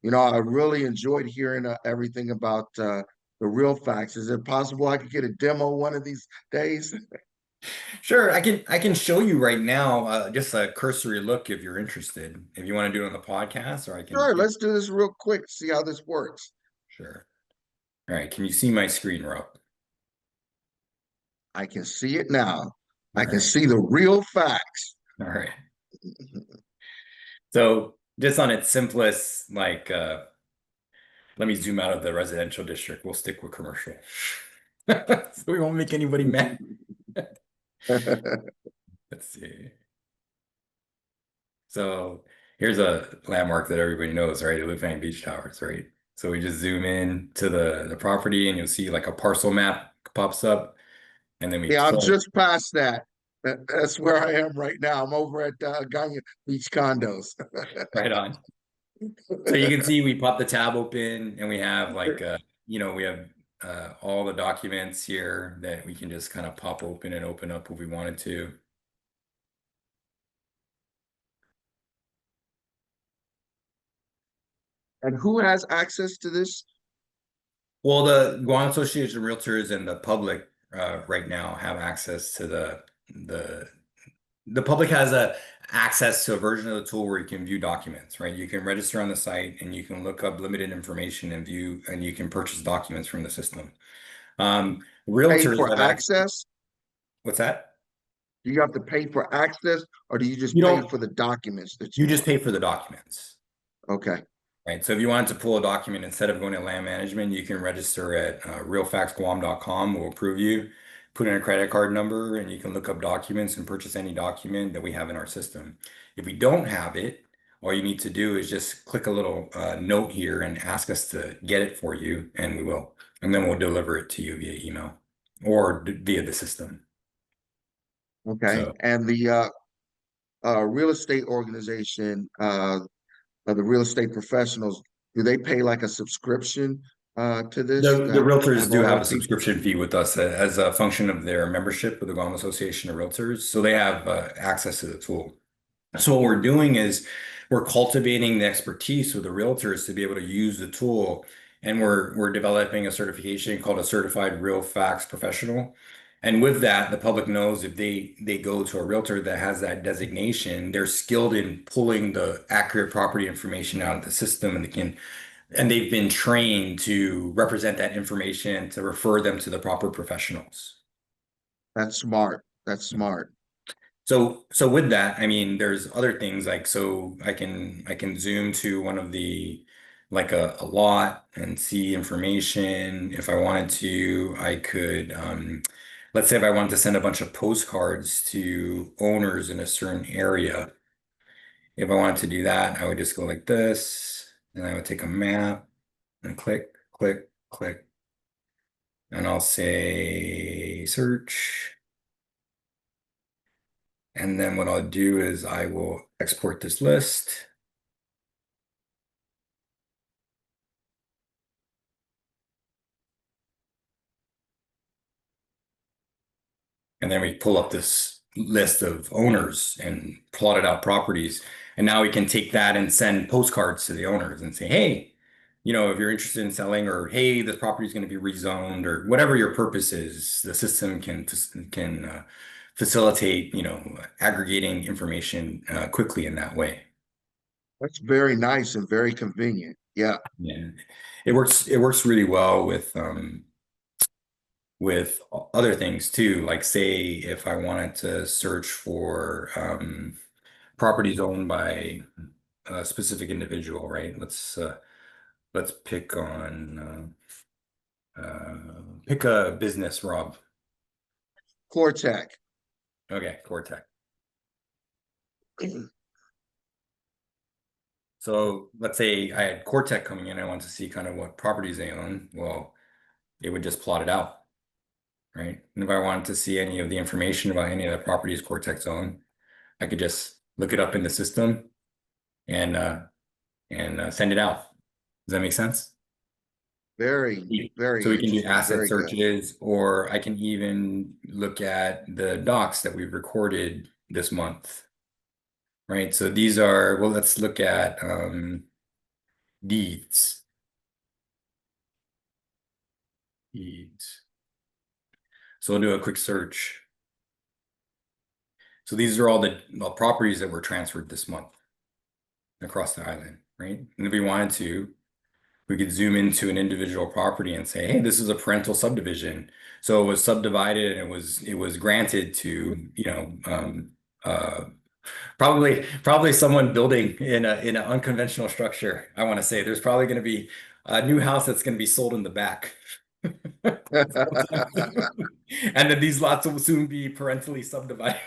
I really enjoyed hearing everything about the real facts. Is it possible I could get a demo one of these days? Sure, I can show you right now, just a cursory look if you're interested. If you want to do it on the podcast, or I can Sure, give. let's do this real quick, see how this works. Sure. All right. Can you see my screen, Rob? I can see it now. All I can right. see the real facts. All right. So just on its simplest, let me zoom out of the residential district. We'll stick with commercial. So we won't make anybody mad. Let's see. So here's a landmark that everybody knows, right? Elefant Beach Towers, right? So we just zoom in to the property and you'll see like a parcel map pops up, and then we Yeah, I'm click just past that. That's where I am right now. I'm over at Ganya Beach Condos. right on. So you can see we pop the tab open and we have we have all the documents here that we can just kind of pop open and open up if we wanted to. And who has access to this? Well, the Guam Association of Realtors and the public right now have access to the the public has a access to a version of the tool where you can view documents, right? You can register on the site and you can look up limited information and view, and you can purchase documents from the system. Pay Realtors for have access. access? What's that? Do you have to pay for access, or do you just You pay don't, for the documents that you you just want? pay for the documents. Okay. Right. So if you wanted to pull a document instead of going to land management, you can register at realfactsguam.com. We'll approve you, put in a credit card number, and you can look up documents and purchase any document that we have in our system. If we don't have it, all you need to do is just click a little note here and ask us to get it for you, and we will. And then we'll deliver it to you via email or via the system. Okay. So And the real estate organization, the real estate professionals, do they pay like a subscription to this the to realtors have do all have their a people? subscription fee with us as a function of their membership with the Guam Association of Realtors. So they have access to the tool. So what we're doing is we're cultivating the expertise with the realtors to be able to use the tool, and we're developing a certification called a Certified Real Facts Professional. And with that, the public knows if they go to a realtor that has that designation, they're skilled in pulling the accurate property information out of the system, and they've been trained to represent that information to refer them to the proper professionals. That's smart. That's smart. So with that, I mean, there's other things like so I can zoom to one of the like a lot and see information. If I wanted to, I could let's say if I wanted to send a bunch of postcards to owners in a certain area. If I wanted to do that, I would just go like this, and I would take a map and click, click, click, and I'll say search. And then what I'll do is I will export this list. And then we pull up this list of owners and plotted out properties. And now we can take that and send postcards to the owners and say, hey, if you're interested in selling, or hey, this property is going to be rezoned, or whatever your purpose is, the system can facilitate, aggregating information quickly in that way. That's very nice and very convenient. Yeah. Yeah, it works really well with other things too. Like say if I wanted to search for properties owned by a specific individual, right? Let's pick a business, Rob. Cortec. Okay, Cortec. So let's say I had Cortec coming in. I want to see kind of what properties they own. Well, it would just plot it out, right? And if I wanted to see any of the information about any of the properties Cortec's own, I could just look it up in the system and send it out. Does that make sense? Very, So very we can do interesting. asset Very good. searches, or I can even look at the docs that we've recorded this month, right? So these are, well, let's look at Deeds. Deeds. So we'll do a quick search. So these are all the properties that were transferred this month across the island, right? And if we wanted to, we could zoom into an individual property and say, hey, this is a parental subdivision. So it was subdivided and it was granted to, uh, probably someone building in an unconventional structure. I want to say there's probably going to be a new house that's going to be sold in the back. And then these lots will soon be parentally subdivided.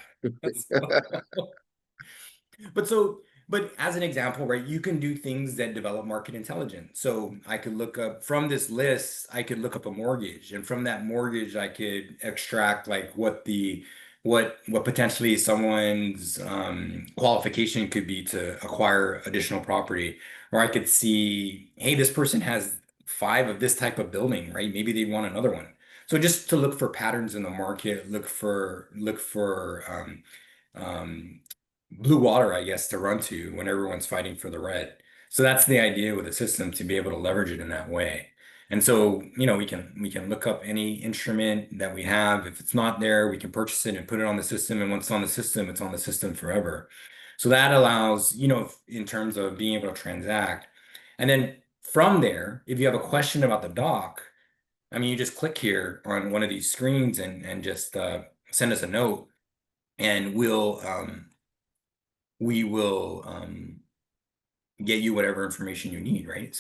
But so, but as an example, right, you can do things that develop market intelligence. So I could look up from this list, I could look up a mortgage, and from that mortgage, I could extract like what potentially someone's qualification could be to acquire additional property. Or I could see, hey, this person has 5 of this type of building, right? Maybe they want another one. So just to look for patterns in the market, look for um, blue water, I guess, to run to when everyone's fighting for the red. So that's the idea with the system, to be able to leverage it in that way. And so, we can look up any instrument that we have. If it's not there, we can purchase it and put it on the system. And once it's on the system, it's on the system forever. So that allows, in terms of being able to transact. And then from there, if you have a question about the doc, I mean, you just click here on one of these screens and just send us a note, and we will get you whatever information you need, right? So